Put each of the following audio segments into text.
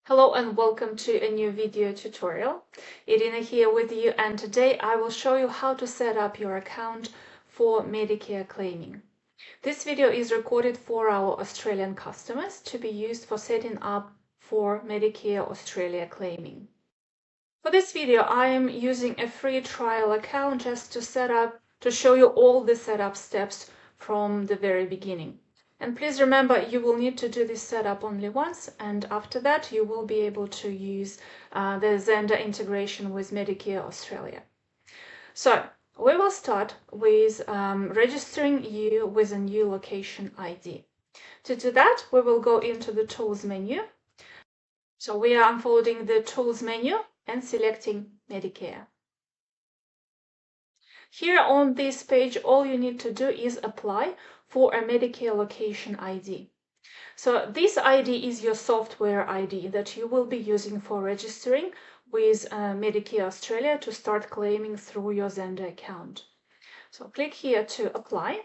Hello and welcome to a new video tutorial. Irina here with you, and today I will show you how to set up your account for Medicare claiming. This video is recorded for our Australian customers to be used for setting up for Medicare Australia claiming. For this video I am using a free trial account just to show you all the setup steps from the very beginning. And please remember, you will need to do this setup only once, and after that you will be able to use the Zanda integration with Medicare Australia. So we will start with registering you with a new location ID. To do that, we will go into the Tools menu. So we are unfolding the Tools menu and selecting Medicare. Here on this page, all you need to do is apply for a Medicare location ID. So this ID is your software ID that you will be using for registering with Medicare Australia to start claiming through your Zanda account. So click here to apply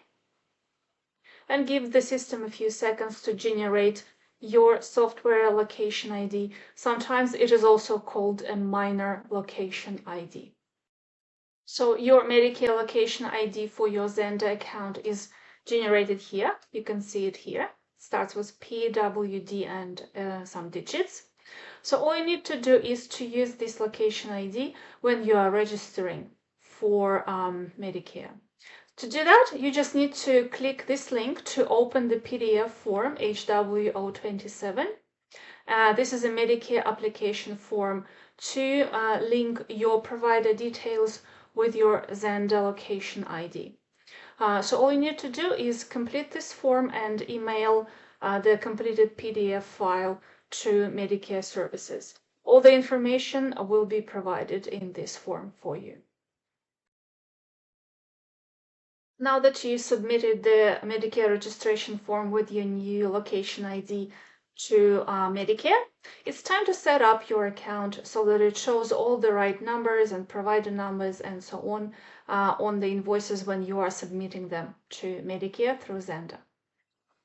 and give the system a few seconds to generate your software location ID. Sometimes it is also called a minor location ID. So your Medicare location ID for your Zanda account is generated here. You can see it here. It starts with PWD and some digits. So all you need to do is to use this location ID when you are registering for Medicare. To do that, you just need to click this link to open the PDF form HW027. This is a Medicare application form to link your provider details with your Zanda location ID. So all you need to do is complete this form and email the completed PDF file to Medicare Services. All the information will be provided in this form for you. Now that you submitted the Medicare registration form with your new location ID to Medicare, it's time to set up your account so that it shows all the right numbers and provider numbers and so on the invoices when you are submitting them to Medicare through Zanda.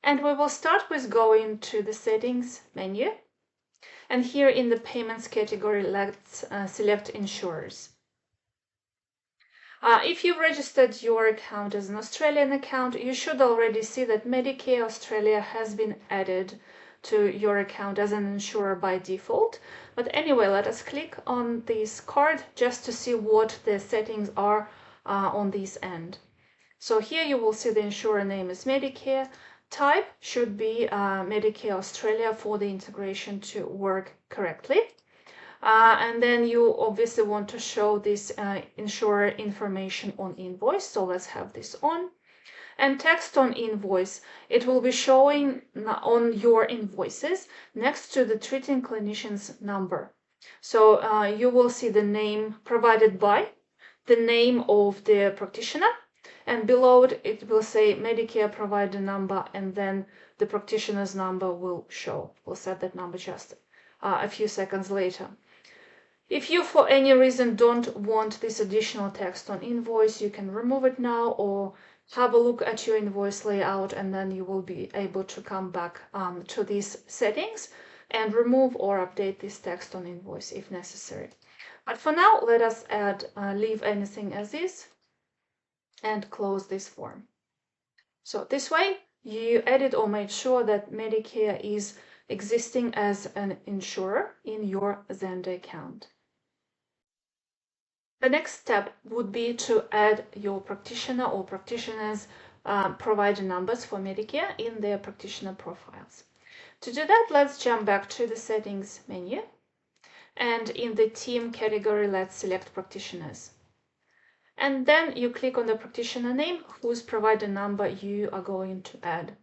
And we will start with going to the settings menu, and here in the payments category, let's select insurers. If you've registered your account as an Australian account, you should already see that Medicare Australia has been added to your account as an insurer by default. But anyway, let us click on this card just to see what the settings are on this end. So here you will see the insurer name is Medicare. Type should be Medicare Australia for the integration to work correctly. And then you obviously want to show this insurer information on invoice. So let's have this on. And text on invoice, it will be showing on your invoices next to the treating clinician's number. So you will see the name provided by, the name of the practitioner, and below it will say Medicare provider number, and then the practitioner's number will show. We'll set that number just a few seconds later. If you for any reason don't want this additional text on invoice, you can remove it now or have a look at your invoice layout, and then you will be able to come back to these settings and remove or update this text on invoice if necessary. But for now, let us leave anything as is and close this form. So this way, you edit or make sure that Medicare is existing as an insurer in your Zanda account. The next step would be to add your practitioner or practitioner's provider numbers for Medicare in their practitioner profiles. To do that, let's jump back to the settings menu, and in the team category, let's select practitioners. And then you click on the practitioner name whose provider number you are going to add.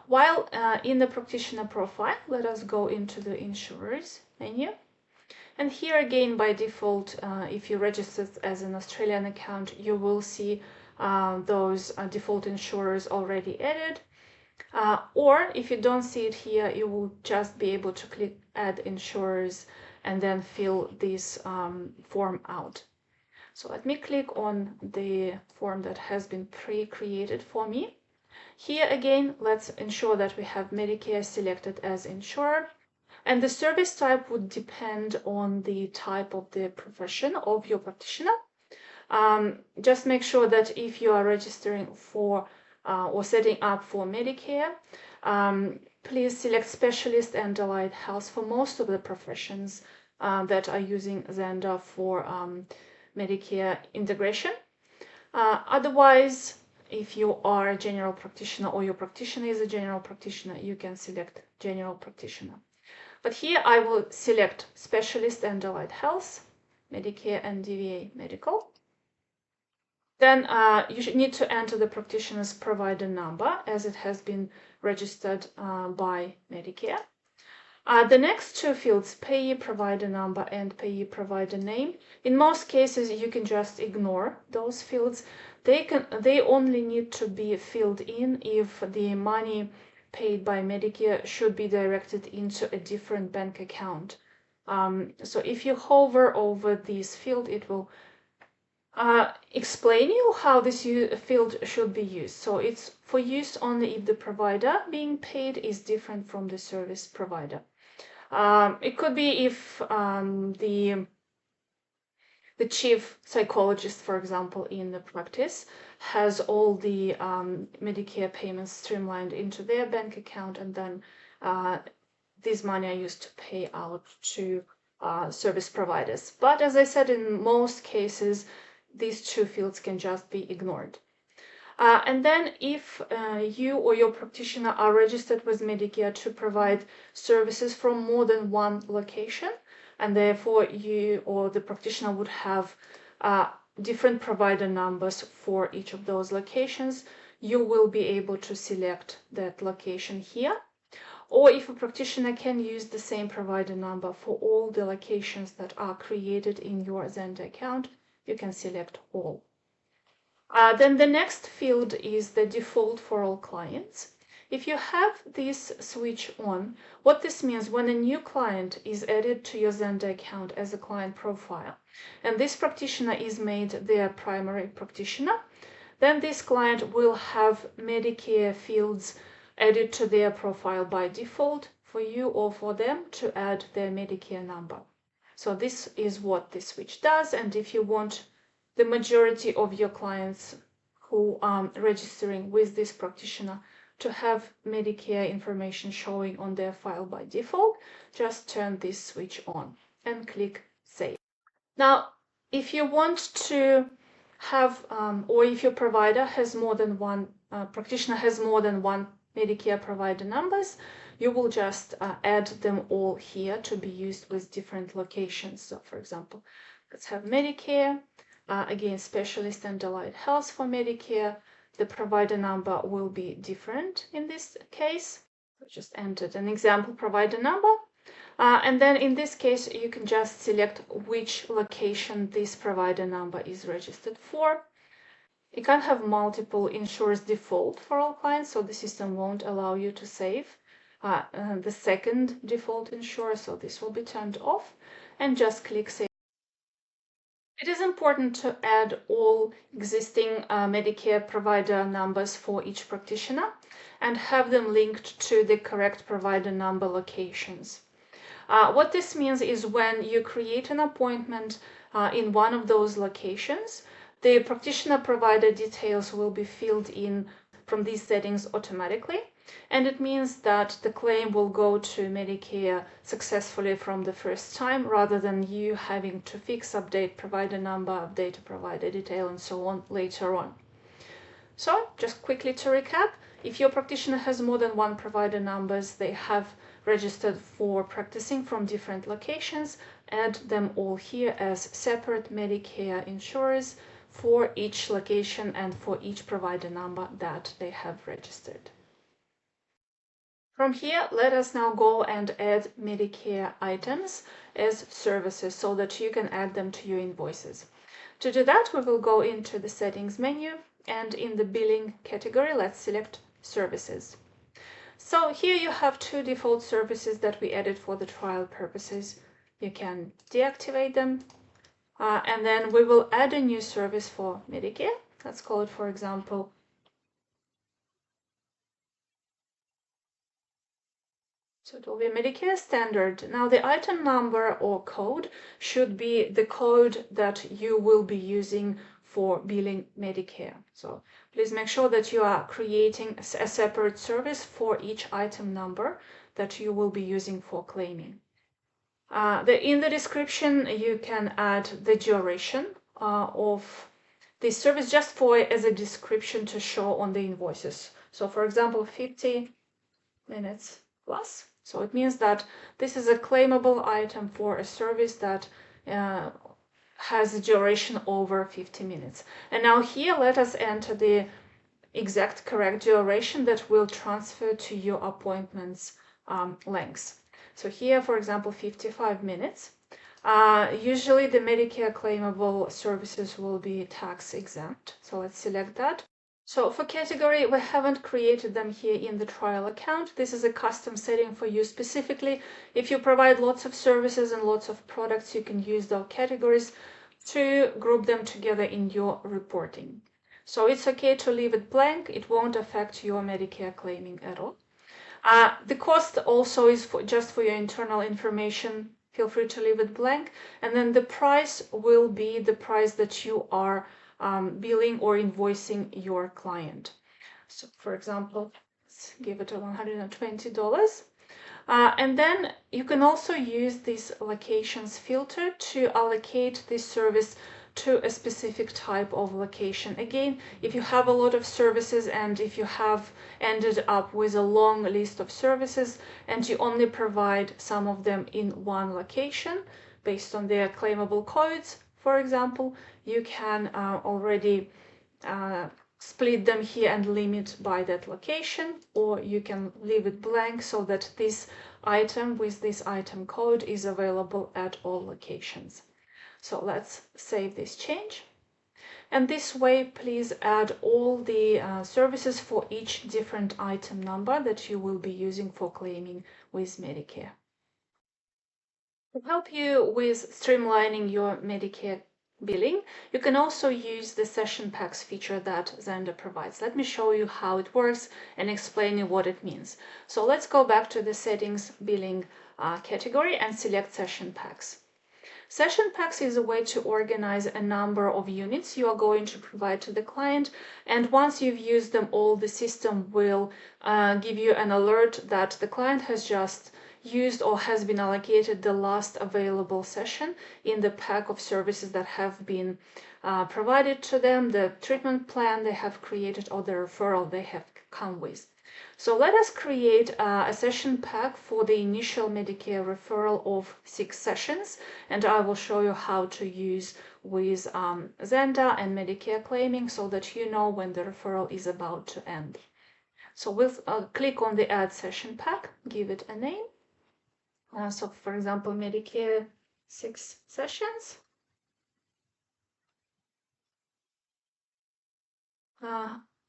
While in the practitioner profile, let us go into the insurers menu. And here again, by default, if you registered as an Australian account, you will see those default insurers already added. Or if you don't see it here, you will just be able to click Add Insurers and then fill this form out. So let me click on the form that has been pre-created for me. Here again, let's ensure that we have Medicare selected as insurer. And the service type would depend on the type of the profession of your practitioner. Just make sure that if you are registering for or setting up for Medicare, please select Specialist and Allied Health for most of the professions that are using Zanda for Medicare integration. Otherwise, if you are a general practitioner or your practitioner is a general practitioner, you can select General Practitioner. But here I will select Specialist and Allied Health, Medicare and DVA Medical. Then you should need to enter the practitioner's provider number as it has been registered by Medicare. The next two fields, payee provider number and payee provider name, in most cases you can just ignore those fields. They only need to be filled in if the money paid by Medicare should be directed into a different bank account. So if you hover over this field, it will explain you how this field should be used. So it's for use only if the provider being paid is different from the service provider. It could be if the chief psychologist, for example, in the practice has all the Medicare payments streamlined into their bank account, and then this money are used to pay out to service providers. But as I said, in most cases, these two fields can just be ignored. And then if you or your practitioner are registered with Medicare to provide services from more than one location, and therefore you or the practitioner would have different provider numbers for each of those locations, you will be able to select that location here. Or if a practitioner can use the same provider number for all the locations that are created in your Zanda account, you can select all. Then the next field is the default for all clients. If you have this switch on, what this means, when a new client is added to your Zanda account as a client profile, and this practitioner is made their primary practitioner, then this client will have Medicare fields added to their profile by default for you or for them to add their Medicare number. So this is what this switch does, and if you want the majority of your clients who are registering with this practitioner to have Medicare information showing on their file by default, just turn this switch on and click Save. Now, if you want to have, or if your provider has more than one, practitioner has more than one Medicare provider numbers, you will just add them all here to be used with different locations. So for example, let's have Medicare, again, Specialist and Allied Health for Medicare. The provider number will be different in this case. So just entered an example provider number. And then in this case, you can just select which location this provider number is registered for. You can't have multiple insurers default for all clients, so the system won't allow you to save the second default insurer, so this will be turned off, and just click Save. It is important to add all existing Medicare provider numbers for each practitioner and have them linked to the correct provider number locations. What this means is when you create an appointment in one of those locations, the practitioner provider details will be filled in from these settings automatically, and it means that the claim will go to Medicare successfully from the first time rather than you having to fix, update provider number, update a provider detail, and so on later on. So just quickly to recap, if your practitioner has more than one provider numbers, they have registered for practicing from different locations, add them all here as separate Medicare insurers for each location and for each provider number that they have registered. From here, let us now go and add Medicare items as services so that you can add them to your invoices. To do that, we will go into the settings menu, and in the billing category, let's select services. So here you have two default services that we added for the trial purposes. You can deactivate them, and then we will add a new service for Medicare. Let's call it, for example, So it will be Medicare standard. Now the item number or code should be the code that you will be using for billing Medicare. So please make sure that you are creating a separate service for each item number that you will be using for claiming. In the description, you can add the duration of this service just for as a description to show on the invoices. So for example, 50 minutes plus. So it means that this is a claimable item for a service that has a duration over 50 minutes. And now here, let us enter the exact correct duration that will transfer to your appointment's length. So here, for example, 55 minutes. Usually the Medicare claimable services will be tax exempt. So let's select that. So for category, we haven't created them here in the trial account. This is a custom setting for you specifically. If you provide lots of services and lots of products, you can use those categories to group them together in your reporting. So it's okay to leave it blank. It won't affect your Medicare claiming at all. The cost also is just for your internal information. Feel free to leave it blank. And then the price will be the price that you are billing or invoicing your client. So for example, let's give it a $120. And then you can also use this locations filter to allocate this service to a specific type of location. Again, if you have a lot of services and if you have ended up with a long list of services and you only provide some of them in one location based on their claimable codes, for example, you can already split them here and limit by that location, or you can leave it blank so that this item with this item code is available at all locations. So let's save this change. And this way, please add all the services for each different item number that you will be using for claiming with Medicare. To help you with streamlining your Medicare billing, you can also use the session packs feature that Zanda provides. Let me show you how it works and explain you what it means. So let's go back to the settings billing category and select session packs. Session packs is a way to organize a number of units you are going to provide to the client, and once you've used them all, the system will give you an alert that the client has just used or has been allocated the last available session in the pack of services that have been provided to them, the treatment plan they have created, or the referral they have come with. So let us create a session pack for the initial Medicare referral of 6 sessions, and I will show you how to use with Zanda and Medicare claiming so that you know when the referral is about to end. So we'll click on the Add Session Pack, give it a name. So for example, Medicare 6 sessions.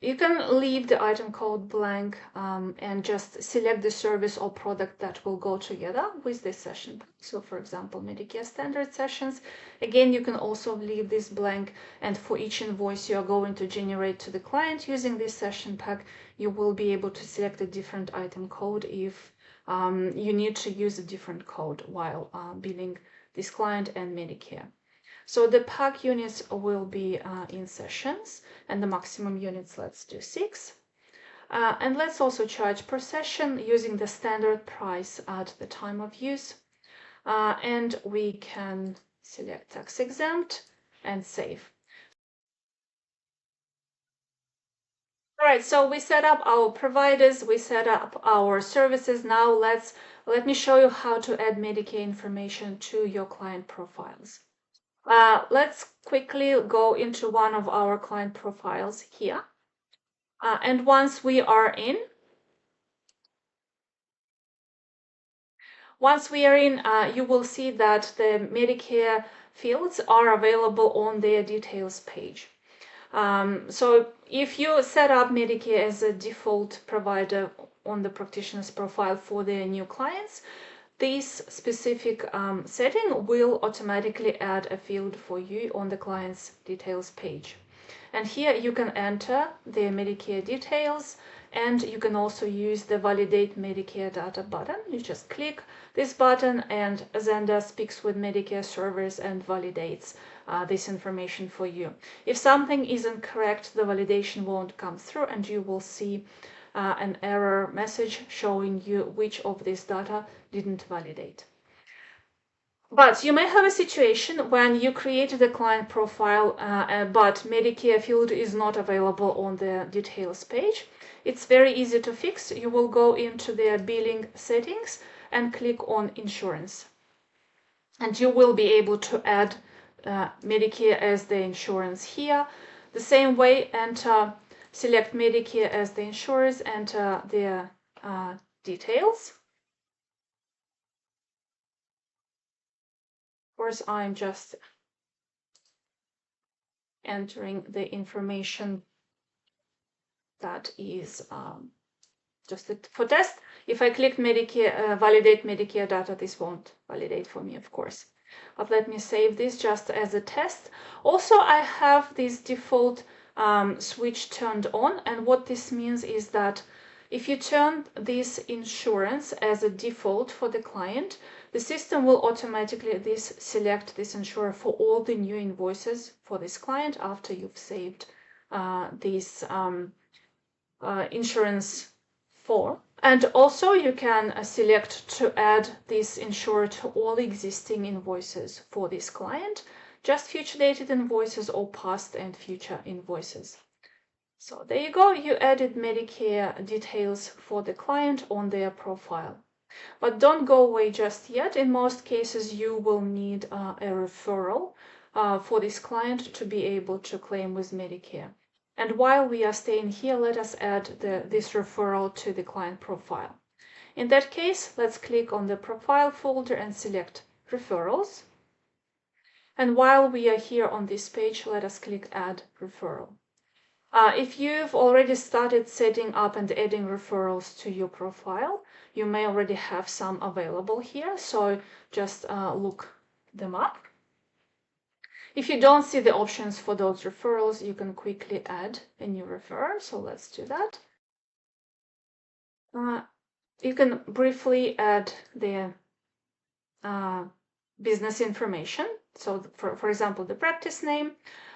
You can leave the item code blank and just select the service or product that will go together with this session. So for example, Medicare standard sessions. Again, you can also leave this blank, and for each invoice you are going to generate to the client using this session pack, you will be able to select a different item code if you need to use a different code while billing this client and Medicare. So the pack units will be in sessions, and the maximum units, let's do 6. And let's also charge per session using the standard price at the time of use. And we can select tax exempt and save. All right, so we set up our providers, we set up our services. Now let me show you how to add Medicare information to your client profiles. Let's quickly go into one of our client profiles here. And once we are in, you will see that the Medicare fields are available on their details page. So if you set up Medicare as a default provider on the practitioner's profile for their new clients, this specific setting will automatically add a field for you on the client's details page. And here you can enter the Medicare details And you can also use the Validate Medicare Data button. You just click this button and Zanda speaks with Medicare servers and validates this information for you. If something isn't correct, the validation won't come through and you will see an error message showing you which of this data didn't validate. But you may have a situation when you created a client profile, but Medicare field is not available on the details page. It's very easy to fix. You will go into the billing settings and click on insurance. And you will be able to add Medicare as the insurance here. The same way, enter, select Medicare as the insurers, enter their details. Of course, I'm just entering the information that is just for test. If I click Medicare, validate Medicare data, this won't validate for me, of course. But let me save this just as a test. Also, I have this default switch turned on, and what this means is that if you turn this insurance as a default for the client, the system will automatically select this insurer for all the new invoices for this client after you've saved this insurance form. And also you can select to add this insurer to all existing invoices for this client, just future dated invoices or past and future invoices. So there you go, you added Medicare details for the client on their profile. But don't go away just yet. In most cases, you will need a referral for this client to be able to claim with Medicare. And while we are staying here, let us add this referral to the client profile. In that case, let's click on the profile folder and select referrals. And while we are here on this page, let us click add referral. If you've already started setting up and adding referrals to your profile, you may already have some available here, so just look them up. If you don't see the options for those referrals, you can quickly add a new referrer, so let's do that. You can briefly add the business information, so for example, the practice name,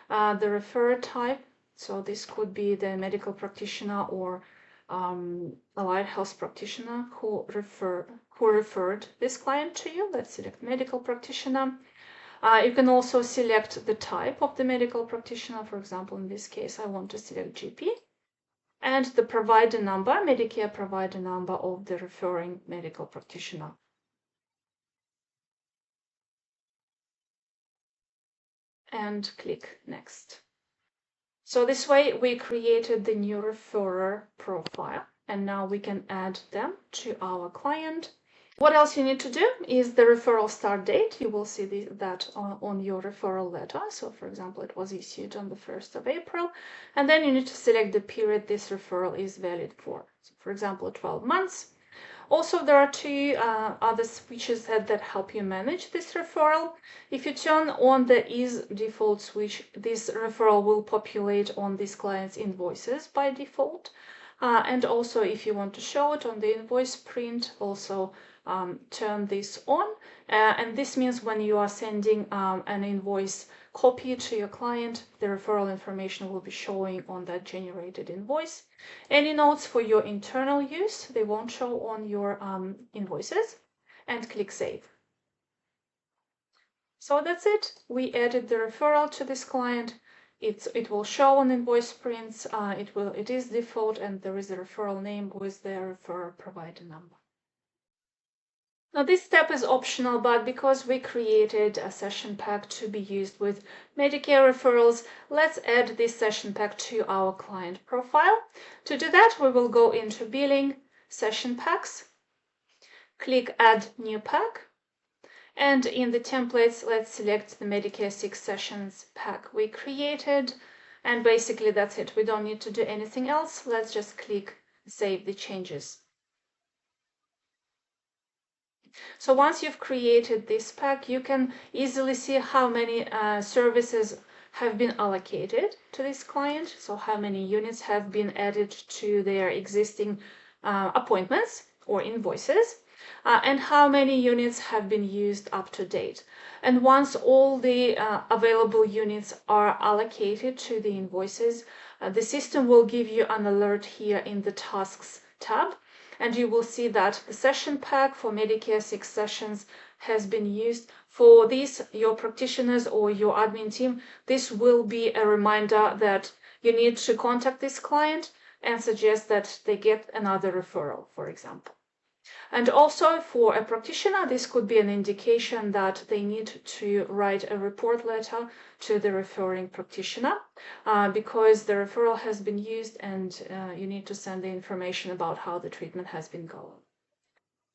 the referrer type. So this could be the medical practitioner or allied health practitioner who referred this client to you. Let's select medical practitioner. You can also select the type of the medical practitioner. For example, in this case, I want to select GP. And the provider number, Medicare provider number of the referring medical practitioner. And click Next. So this way we created the new referrer profile, and now we can add them to our client. What else you need to do is the referral start date. You will see that on your referral letter. So for example, it was issued on the 1st of April, and then you need to select the period this referral is valid for. So for example, 12 months. Also, there are two other switches that help you manage this referral. If you turn on the Is Default switch, this referral will populate on this client's invoices by default. And also, if you want to show it on the invoice print, also turn this on. And this means when you are sending an invoice copy to your client, the referral information will be showing on that generated invoice. Any notes for your internal use, they won't show on your invoices, and click Save. So that's it. We added the referral to this client. It will show on invoice prints. It is default, and there is a referral name with the referrer provider number. Now this step is optional, but because we created a session pack to be used with Medicare referrals, let's add this session pack to our client profile. To do that, we will go into Billing, Session Packs, click Add New Pack, and in the templates, let's select the Medicare 6 Sessions pack we created, and basically that's it. We don't need to do anything else. Let's just click Save the changes. So once you've created this pack, you can easily see how many services have been allocated to this client, so how many units have been added to their existing appointments or invoices, and how many units have been used up to date. And once all the available units are allocated to the invoices, the system will give you an alert here in the Tasks tab, and you will see that the session pack for Medicare 6 sessions has been used. For these, your practitioners or your admin team, this will be a reminder that you need to contact this client and suggest that they get another referral, for example. And also for a practitioner, this could be an indication that they need to write a report letter to the referring practitioner because the referral has been used, and you need to send the information about how the treatment has been going.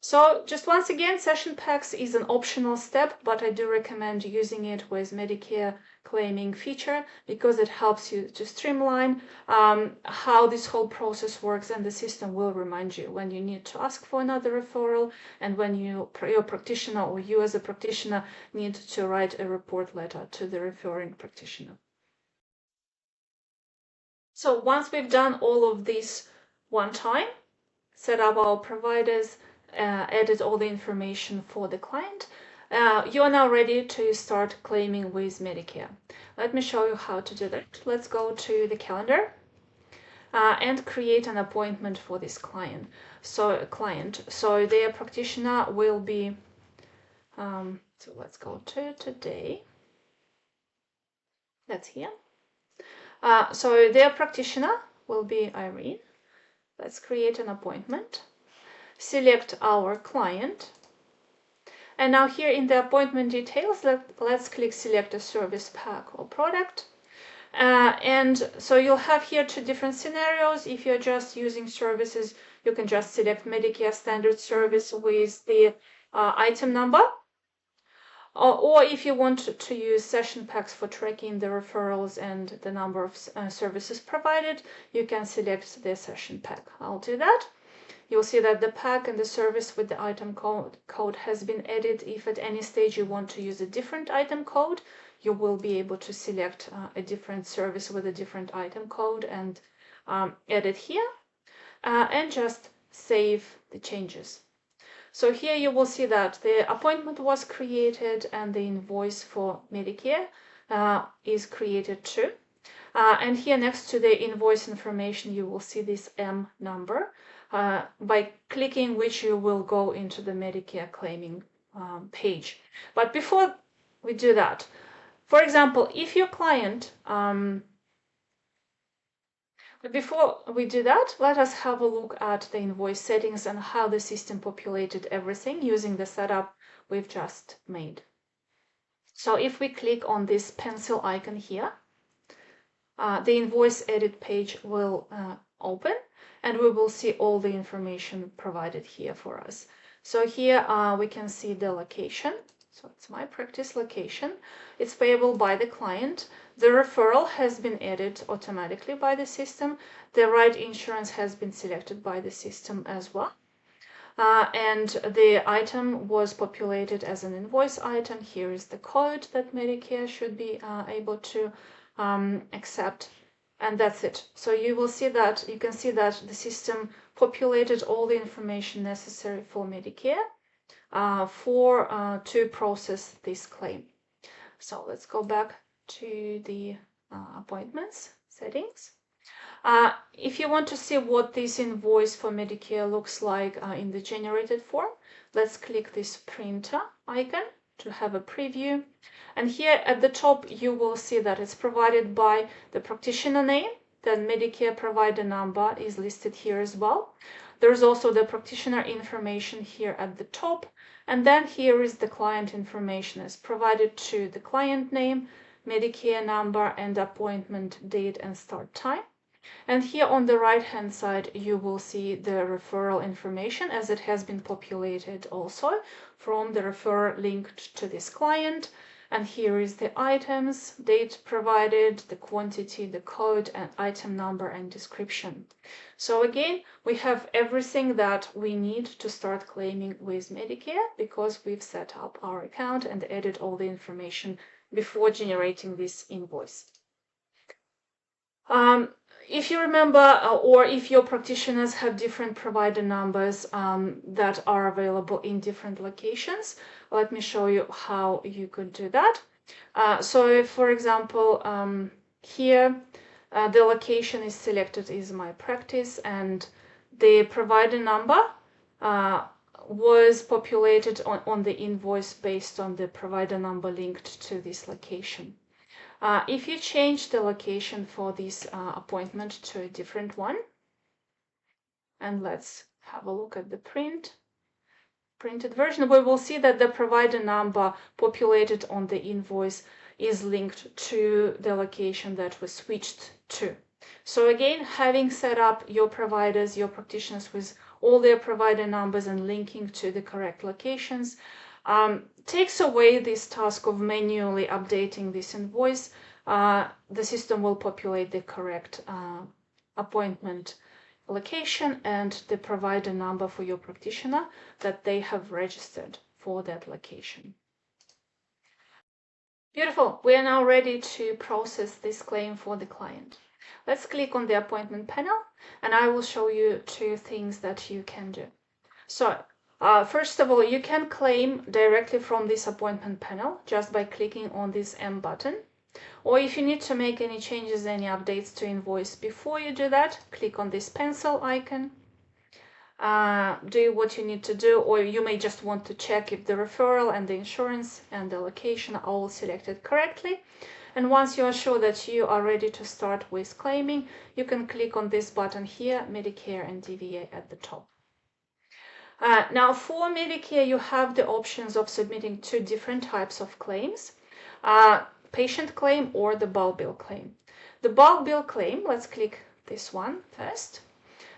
So just once again, session packs is an optional step, but I do recommend using it with Medicare claiming feature because it helps you to streamline how this whole process works, and the system will remind you when you need to ask for another referral and when your practitioner or you as a practitioner need to write a report letter to the referring practitioner. So once we've done all of this one time, set up our providers, edit all the information for the client, you are now ready to start claiming with Medicare. Let me show you how to do that. Let's go to the calendar and create an appointment for this client. So their practitioner will be, so let's go to today. That's here. So their practitioner will be Irene. Let's create an appointment. Select our client. And now here in the appointment details, let's click select a service pack or product. And so you'll have here two different scenarios. If you're just using services, you can just select Medicare standard service with the item number. Or if you want to use session packs for tracking the referrals and the number of services provided, you can select the session pack. I'll do that. You'll see that the pack and the service with the item code has been added. If at any stage you want to use a different item code, you will be able to select a different service with a different item code and edit here and just save the changes. So here you will see that the appointment was created and the invoice for Medicare is created too. And here next to the invoice information, you will see this M number, by clicking which you will go into the Medicare claiming page. But before we do that, for example, if your client, before we do that, let us have a look at the invoice settings and how the system populated everything using the setup we've just made. So if we click on this pencil icon here, the invoice edit page will open, and we will see all the information provided here for us. So here we can see the location. So it's my practice location. It's payable by the client. The referral has been added automatically by the system. The right insurance has been selected by the system as well. And the item was populated as an invoice item. Here is the code that Medicare should be able to accept, and that's it. So you will see that, you can see that the system populated all the information necessary for Medicare to process this claim. So let's go back to the appointments settings. If you want to see what this invoice for Medicare looks like in the generated form, let's click this printer icon to have a preview. And here at the top, you will see that it's provided by the practitioner name. The Medicare provider number is listed here as well. There's also the practitioner information here at the top. And then here is the client information as provided to the client name, Medicare number, and appointment date and start time. And here on the right hand side, you will see the referral information as it has been populated also from the referrer linked to this client. And here is the items, date provided, the quantity, the code, and item number and description. So again, we have everything that we need to start claiming with Medicare because we've set up our account and added all the information before generating this invoice. If you remember, or if your practitioners have different provider numbers that are available in different locations, let me show you how you could do that. So for example, here the location is selected is my practice, and the provider number was populated on the invoice based on the provider number linked to this location. If you change the location for this appointment to a different one, and let's have a look at the printed version, we will see that the provider number populated on the invoice is linked to the location that was switched to. So again, having set up your providers, your practitioners with all their provider numbers and linking to the correct locations takes away this task of manually updating this invoice. The system will populate the correct appointment location and the provider number for your practitioner that they have registered for that location. Beautiful. We are now ready to process this claim for the client. Let's click on the appointment panel, and I will show you 2 things that you can do. So first of all, you can claim directly from this appointment panel just by clicking on this M button. Or if you need to make any changes, any updates to invoice before you do that, click on this pencil icon. Do what you need to do, or you may just want to check if the referral and the insurance and the location are all selected correctly. And once you are sure that you are ready to start with claiming, you can click on this button here, Medicare and DVA at the top. Now for Medicare, you have the options of submitting 2 different types of claims. Patient claim or the bulk bill claim. The bulk bill claim, let's click this one first.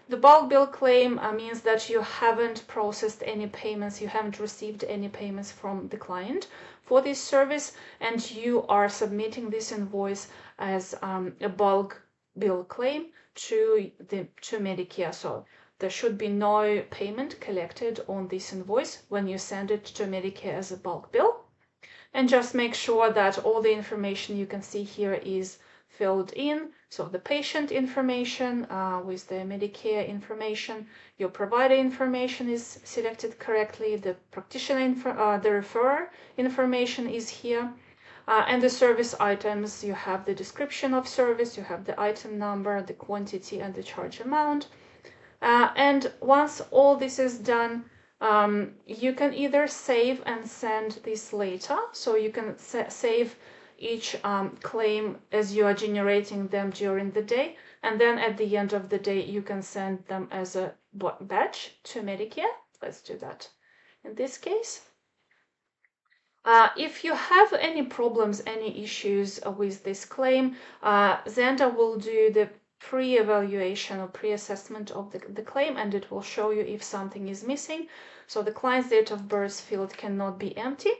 The bulk bill claim means that you haven't processed any payments, you haven't received any payments from the client for this service, and you are submitting this invoice as a bulk bill claim to Medicare. So there should be no payment collected on this invoice when you send it to Medicare as a bulk bill. And just make sure that all the information you can see here is filled in. So the patient information with the Medicare information, your provider information is selected correctly, the practitioner, the referrer information is here, and the service items, you have the description of service, you have the item number, the quantity, and the charge amount. And once all this is done, you can either save and send this later, so you can save each claim as you are generating them during the day, and then at the end of the day you can send them as a batch to Medicare. Let's do that in this case. If you have any problems, any issues with this claim, Zanda will do the pre-evaluation or pre-assessment of the claim, and it will show you if something is missing. So the client's date of birth field cannot be empty.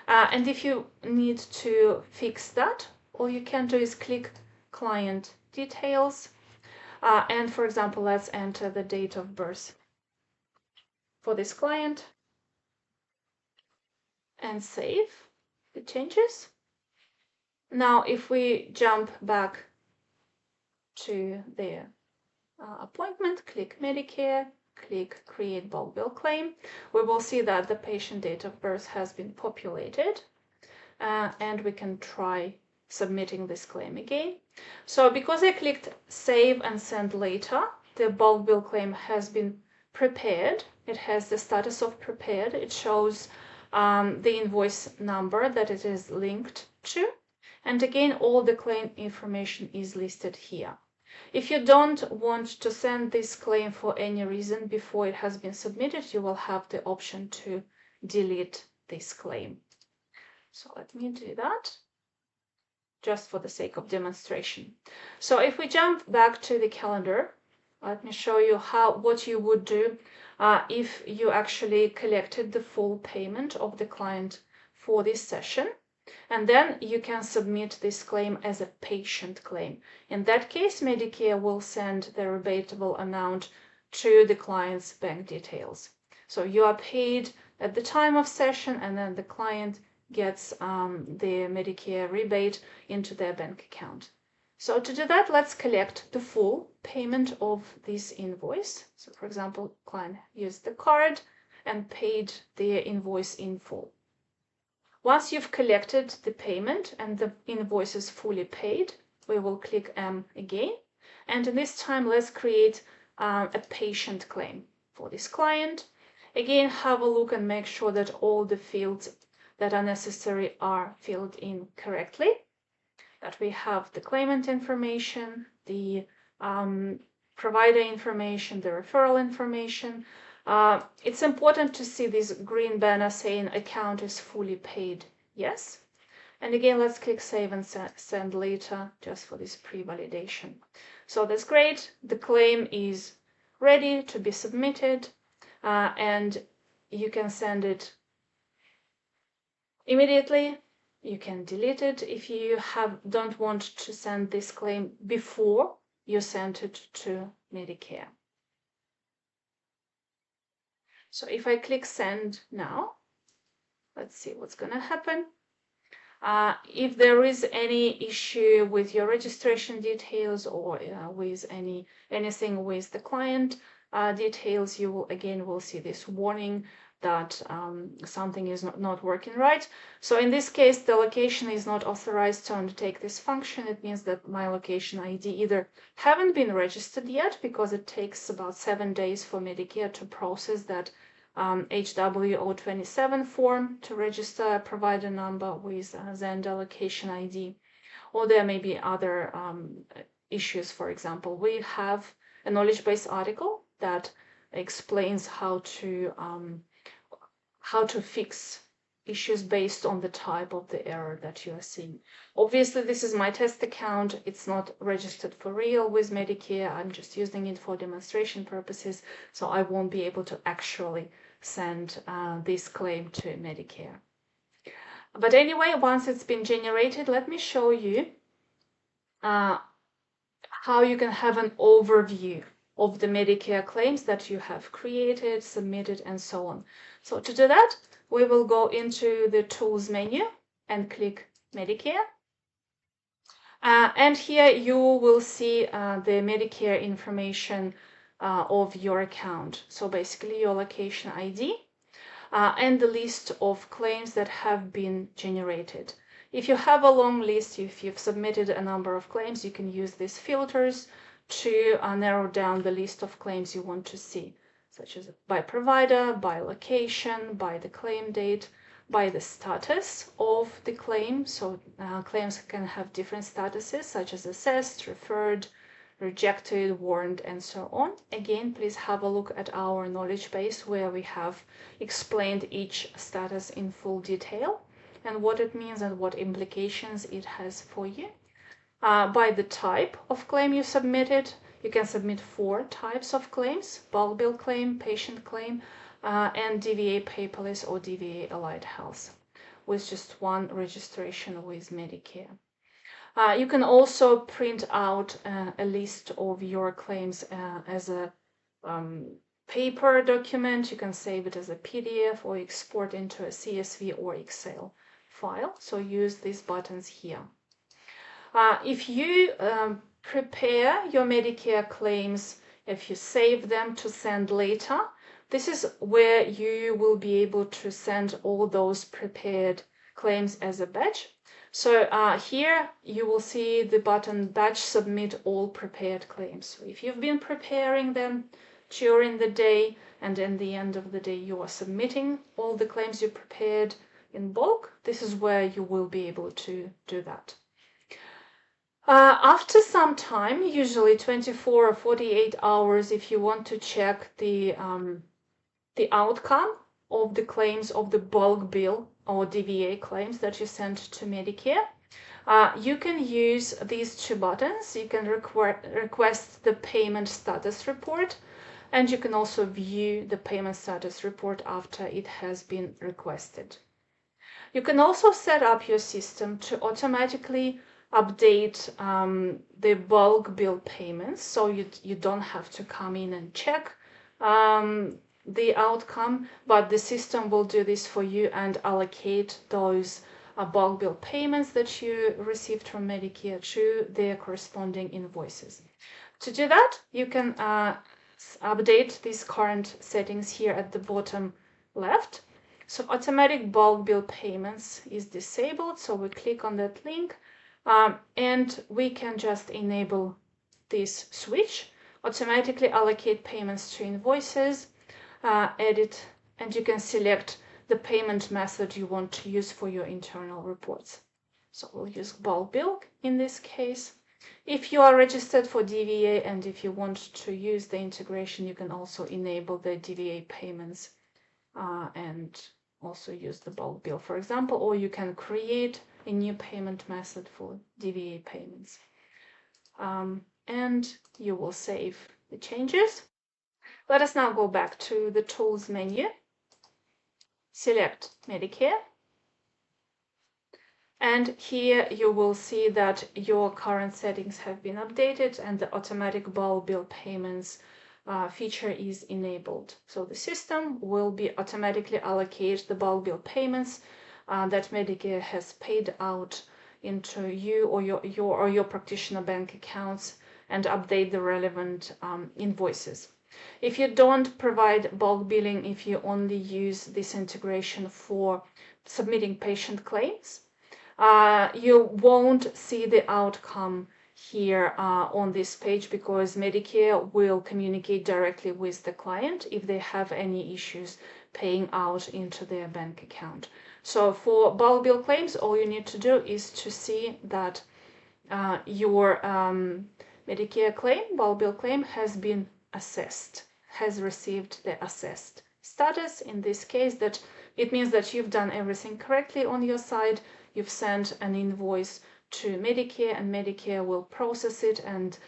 And if you need to fix that, all you can do is click client details. And for example, let's enter the date of birth for this client and save the changes. Now, if we jump back to the appointment, click Medicare, click Create Bulk Bill Claim, we will see that the patient date of birth has been populated, and we can try submitting this claim again. So because I clicked Save and Send Later, the bulk bill claim has been prepared. It has the status of prepared. It shows the invoice number that it is linked to. And again, all the claim information is listed here. If you don't want to send this claim for any reason before it has been submitted, you will have the option to delete this claim. So let me do that just for the sake of demonstration. So if we jump back to the calendar, let me show you what you would do if you actually collected the full payment of the client for this session. And then you can submit this claim as a patient claim. In that case, Medicare will send the rebatable amount to the client's bank details. So you are paid at the time of session, and then the client gets the Medicare rebate into their bank account. So to do that, let's collect the full payment of this invoice. So for example, client used the card and paid the invoice in full. Once you've collected the payment and the invoice is fully paid, we will click M again. And this time, let's create a patient claim for this client. Again, have a look and make sure that all the fields that are necessary are filled in correctly. That we have the claimant information, the provider information, the referral information. It's important to see this green banner saying account is fully paid. Yes. And again, let's click Save and Send Later just for this pre-validation. So that's great. The claim is ready to be submitted, and you can send it immediately. You can delete it if you don't want to send this claim before you send it to Medicare. So if I click Send now, let's see what's going to happen. If there is any issue with your registration details or with anything with the client details, you will see this warning that something is not working right. So in this case, the location is not authorized to undertake this function. It means that my location ID either haven't been registered yet, because it takes about 7 days for Medicare to process that HW027 form to register a provider number with Zanda location ID, or there may be other issues. For example, we have a knowledge base article that explains how to fix issues based on the type of the error that you are seeing. Obviously, this is my test account. It's not registered for real with Medicare. I'm just using it for demonstration purposes, so I won't be able to actually send this claim to Medicare. But anyway, once it's been generated, let me show you how you can have an overview of the Medicare claims that you have created, submitted, and so on. So to do that, we will go into the Tools menu and click Medicare. And here you will see the Medicare information of your account. So basically your location ID and the list of claims that have been generated. If you have a long list, if you've submitted a number of claims, you can use these filters to narrow down the list of claims you want to see, such as by provider, by location, by the claim date, by the status of the claim. So claims can have different statuses, such as assessed, referred, rejected, warned, and so on. Again, please have a look at our knowledge base where we have explained each status in full detail and what it means and what implications it has for you. By the type of claim you submitted, you can submit 4 types of claims: bulk bill claim, patient claim, and DVA paperless or DVA allied health, with just 1 registration with Medicare. You can also print out a list of your claims as a paper document. You can save it as a PDF or export into a CSV or Excel file. So use these buttons here. If you prepare your Medicare claims, if you save them to send later, this is where you will be able to send all those prepared claims as a batch. So here you will see the button Batch Submit All Prepared Claims. So if you've been preparing them during the day and in the end of the day you are submitting all the claims you prepared in bulk, this is where you will be able to do that. After some time, usually 24 or 48 hours, if you want to check the outcome of the claims of the bulk bill or DVA claims that you sent to Medicare, you can use these 2 buttons. You can request the payment status report, and you can also view the payment status report after it has been requested. You can also set up your system to automatically update the bulk bill payments, so you don't have to come in and check the outcome, but the system will do this for you and allocate those bulk bill payments that you received from Medicare to their corresponding invoices. To do that, you can update these current settings here at the bottom left. So automatic bulk bill payments is disabled, so we click on that link and we can just enable this switch, automatically allocate payments to invoices, edit, and you can select the payment method you want to use for your internal reports. So we'll use bulk bill in this case. If you are registered for DVA and if you want to use the integration, you can also enable the DVA payments and also use the bulk bill, for example, or you can create a new payment method for DVA payments. And you will save the changes. Let us now go back to the Tools menu. Select Medicare. And here you will see that your current settings have been updated and the automatic bulk bill payments feature is enabled. So the system will be automatically allocate the bulk bill payments that Medicare has paid out into you or your practitioner bank accounts and update the relevant invoices. If you don't provide bulk billing, if you only use this integration for submitting patient claims, you won't see the outcome here on this page because Medicare will communicate directly with the client if they have any issues paying out into their bank account. So for bulk bill claims, all you need to do is to see that your Medicare claim, bulk bill claim, has been assessed, has received the assessed status. In this case, that it means that you've done everything correctly on your side. You've sent an invoice to Medicare and Medicare will process it and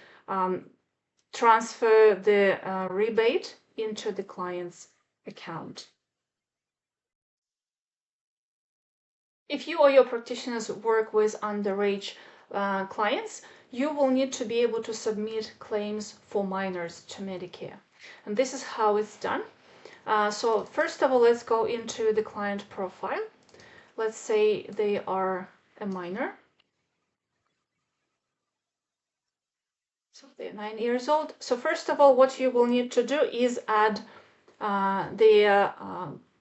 transfer the rebate into the client's account. If you or your practitioners work with underage clients, you will need to be able to submit claims for minors to Medicare. And this is how it's done. So first of all, let's go into the client profile. Let's say they are a minor. So they're 9 years old. So first of all, what you will need to do is add their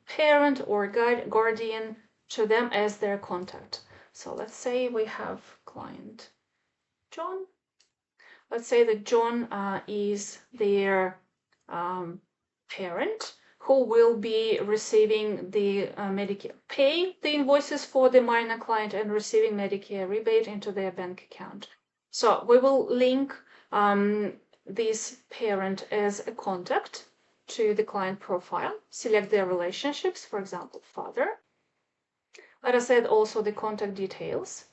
parent or guardian to them as their contact. So let's say we have client John. Let's say that John is their parent who will be receiving the Medicare, paying the invoices for the minor client and receiving Medicare rebate into their bank account. So we will link this parent as a contact to the client profile, select their relationships, for example, father. Let us add also the contact details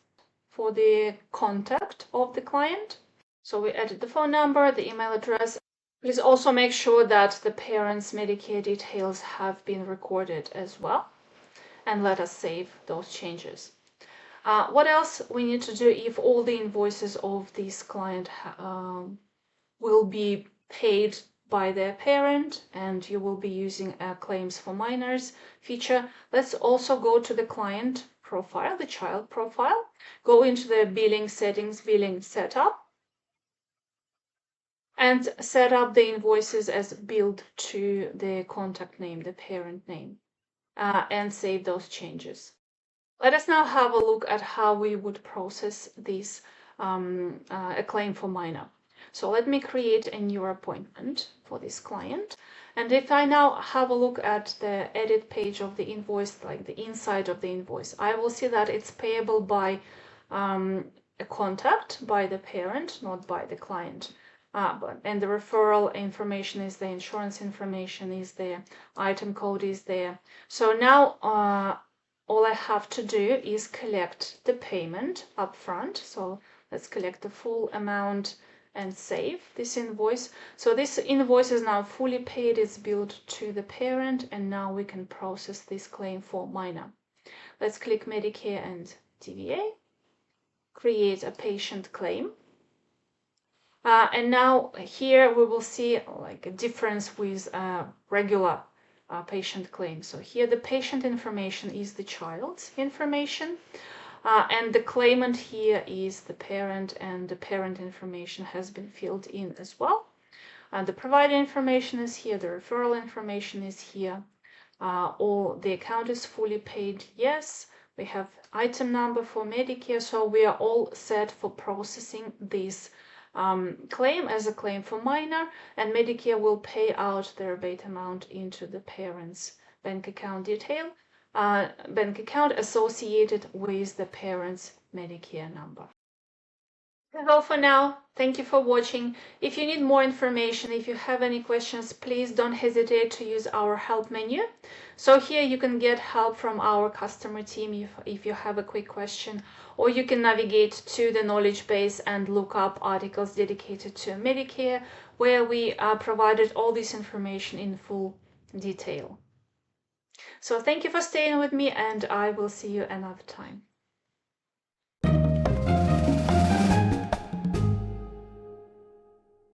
for the contact of the client. So we added the phone number, the email address. Please also make sure that the parent's Medicare details have been recorded as well. And let us save those changes. What else we need to do if all the invoices of this client will be paid by their parent and you will be using a claims for minors feature. Let's also go to the client profile, the child profile, go into the billing settings, billing setup, and set up the invoices as billed to the contact name, the parent name, and save those changes. Let us now have a look at how we would process this a claim for minor. So let me create a new appointment for this client. And if I now have a look at the edit page of the invoice, like the inside of the invoice, I will see that it's payable by a contact, by the parent, not by the client. And the referral information is there, insurance information is there, item code is there. So now all I have to do is collect the payment up front. So let's collect the full amount and save this invoice. So this invoice is now fully paid, it's billed to the parent, and now we can process this claim for minor. Let's click Medicare and DVA, create a patient claim. And now here we will see like a difference with regular patient claim. So here the patient information is the child's information, and the claimant here is the parent, and the parent information has been filled in as well. And the provider information is here, the referral information is here, or the account is fully paid, yes. We have item number for Medicare, so we are all set for processing this claim as a claim for minor, and Medicare will pay out the rebate amount into the parent's bank account detail, bank account associated with the parent's Medicare number. That's all for now. Thank you for watching. If you need more information, if you have any questions, please don't hesitate to use our help menu. So here you can get help from our customer team if you have a quick question, or you can navigate to the knowledge base and look up articles dedicated to Medicare, where we provided all this information in full detail. So thank you for staying with me, and I will see you another time.